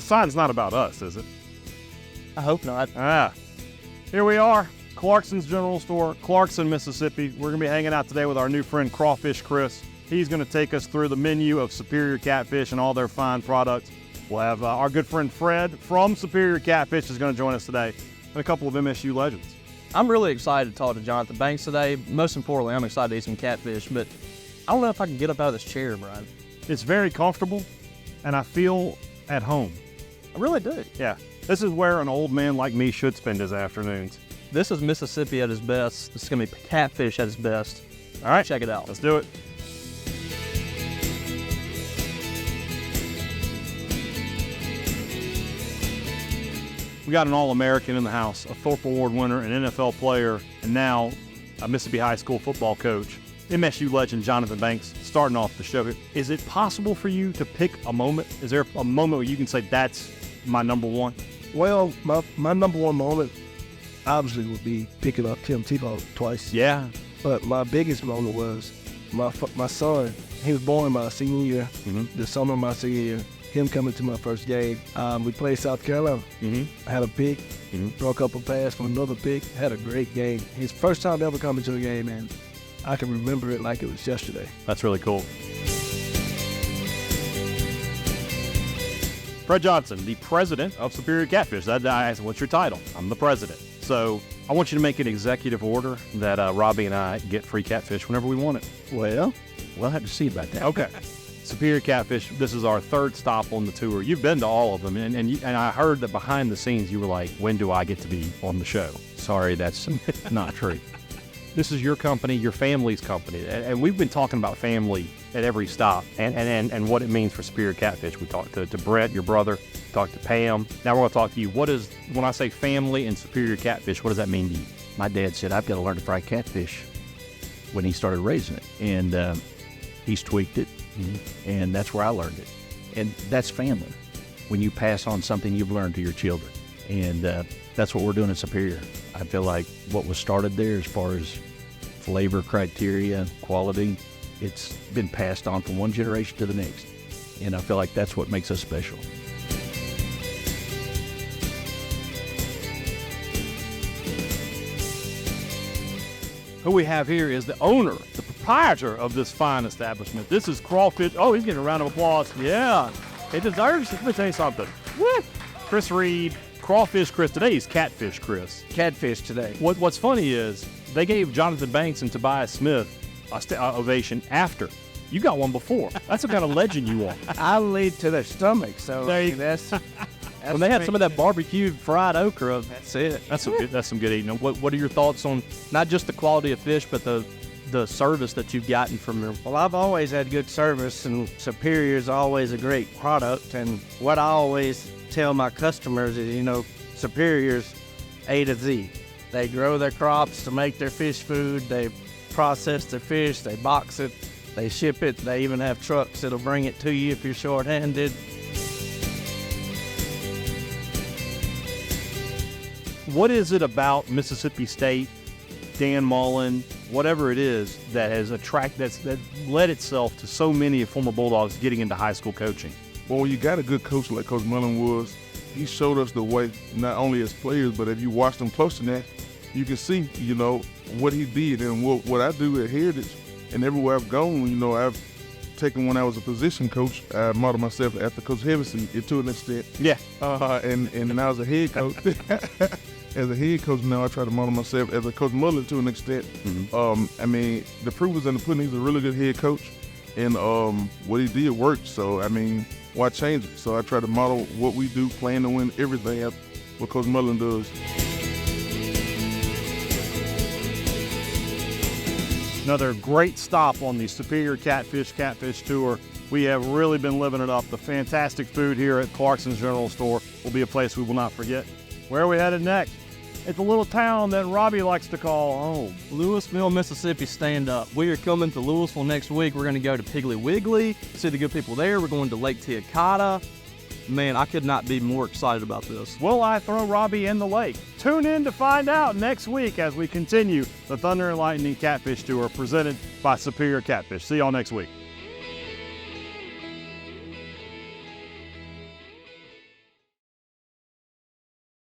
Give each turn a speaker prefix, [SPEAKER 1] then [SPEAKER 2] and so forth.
[SPEAKER 1] sign's not about us, is it?
[SPEAKER 2] I hope not.
[SPEAKER 1] Here we are, Clarkson's General Store, Clarkson, Mississippi. We're going to be hanging out today with our new friend, Crawfish Chris. He's going to take us through the menu of Superior Catfish and all their fine products. We'll have our good friend Fred from Superior Catfish is going to join us today, and a couple of MSU legends.
[SPEAKER 2] I'm really excited to talk to Jonathan Banks today. Most importantly, I'm excited to eat some catfish, but I don't know if I can get up out of this chair, Brian.
[SPEAKER 1] It's very comfortable, and I feel at home.
[SPEAKER 2] I really do.
[SPEAKER 1] Yeah, this is where an old man like me should spend his afternoons.
[SPEAKER 2] This is Mississippi at its best. This is going to be catfish at its best.
[SPEAKER 1] All right,
[SPEAKER 2] check it out.
[SPEAKER 1] Let's do it. We got an All-American in the house, a Thorpe Award winner, an NFL player, and now a Mississippi High School football coach. MSU legend Jonathan Banks starting off the show here. Is it possible for you to pick a moment? Is there a moment where you can say that's my number one?
[SPEAKER 3] Well, my number one moment obviously would be picking up Tim Tebow twice.
[SPEAKER 1] Yeah.
[SPEAKER 3] But my biggest moment was my son. He was born my senior year, the summer of my senior year. Him coming to my first game. We played South Carolina. I had a pick, broke up a pass from another pick, had a great game. His first time ever coming to a game, and I can remember it like it was yesterday.
[SPEAKER 1] That's really cool. Fred Johnson, the president of Superior Catfish. I asked, what's your title? I'm the president. So I want you to make an executive order that Robbie and I get free catfish whenever we want it.
[SPEAKER 3] Well, we'll have to see about that.
[SPEAKER 1] Okay. Superior Catfish, this is our third stop on the tour. You've been to all of them, and I heard that behind the scenes you were like, when do I get to be on the show?
[SPEAKER 4] Sorry, that's not true.
[SPEAKER 1] This is your company, your family's company, and we've been talking about family at every stop and what it means for Superior Catfish. We talked to Brett, your brother, talked to Pam. Now we're going to talk to you. When I say family and Superior Catfish, what does that mean to you?
[SPEAKER 4] My dad said, I've got to learn to fry catfish when he started raising it, and he's tweaked it. And that's where I learned it. And that's family. When you pass on something you've learned to your children. And that's what we're doing at Superior. I feel like what was started there as far as flavor criteria, quality, it's been passed on from one generation to the next. And I feel like that's what makes us special.
[SPEAKER 1] Who we have here is the owner, the proprietor of this fine establishment. This is Crawfish. Oh, he's getting a round of applause. Yeah, he deserves it. Let me tell you something. Woo! Chris Reed, Crawfish Chris. Today he's Catfish Chris.
[SPEAKER 3] Catfish today.
[SPEAKER 1] What's funny is they gave Jonathan Banks and Tobias Smith a ovation after. You got one before. That's the kind of legend you want.
[SPEAKER 3] I lead to their stomach, so that's
[SPEAKER 2] when they had some of that barbecued fried okra,
[SPEAKER 3] that's it.
[SPEAKER 1] That's some good eating. What are your thoughts on
[SPEAKER 2] not just the quality of fish, but the service that you've gotten from them?
[SPEAKER 3] Well, I've always had good service, and Superior is always a great product. And what I always tell my customers is, Superior's A to Z. They grow their crops to make their fish food. They process their fish. They box it. They ship it. They even have trucks that'll bring it to you if you're short-handed.
[SPEAKER 1] What is it about Mississippi State, Dan Mullen, whatever it is, that has that led itself to so many former Bulldogs getting into high school coaching?
[SPEAKER 5] Well, you got a good coach like Coach Mullen was. He showed us the way, not only as players, but if you watch them close enough, you can see, what he did. And what I do at Heritage and everywhere I've gone, I've taken when I was a position coach, I modeled myself after Coach Hevesy to an extent.
[SPEAKER 1] Yeah.
[SPEAKER 5] And now as a head coach, as a head coach now, I try to model myself as a Coach Mullen to an extent. The proof is in the pudding. He's a really good head coach, and what he did worked. So, why change it? So I try to model what we do, plan to win everything, what Coach Mullen does.
[SPEAKER 1] Another great stop on the Superior Catfish Tour. We have really been living it up. The fantastic food here at Clarkson's General Store will be a place we will not forget. Where are we headed next? It's a little town that Robbie likes to call home.
[SPEAKER 2] Louisville, Mississippi, stand up. We are coming to Louisville next week. We're going to go to Piggly Wiggly, see the good people there. We're going to Lake Teakata. Man, I could not be more excited about this.
[SPEAKER 1] Will I throw Robbie in the lake? Tune in to find out next week as we continue the Thunder and Lightning Catfish Tour presented by Superior Catfish. See y'all next week.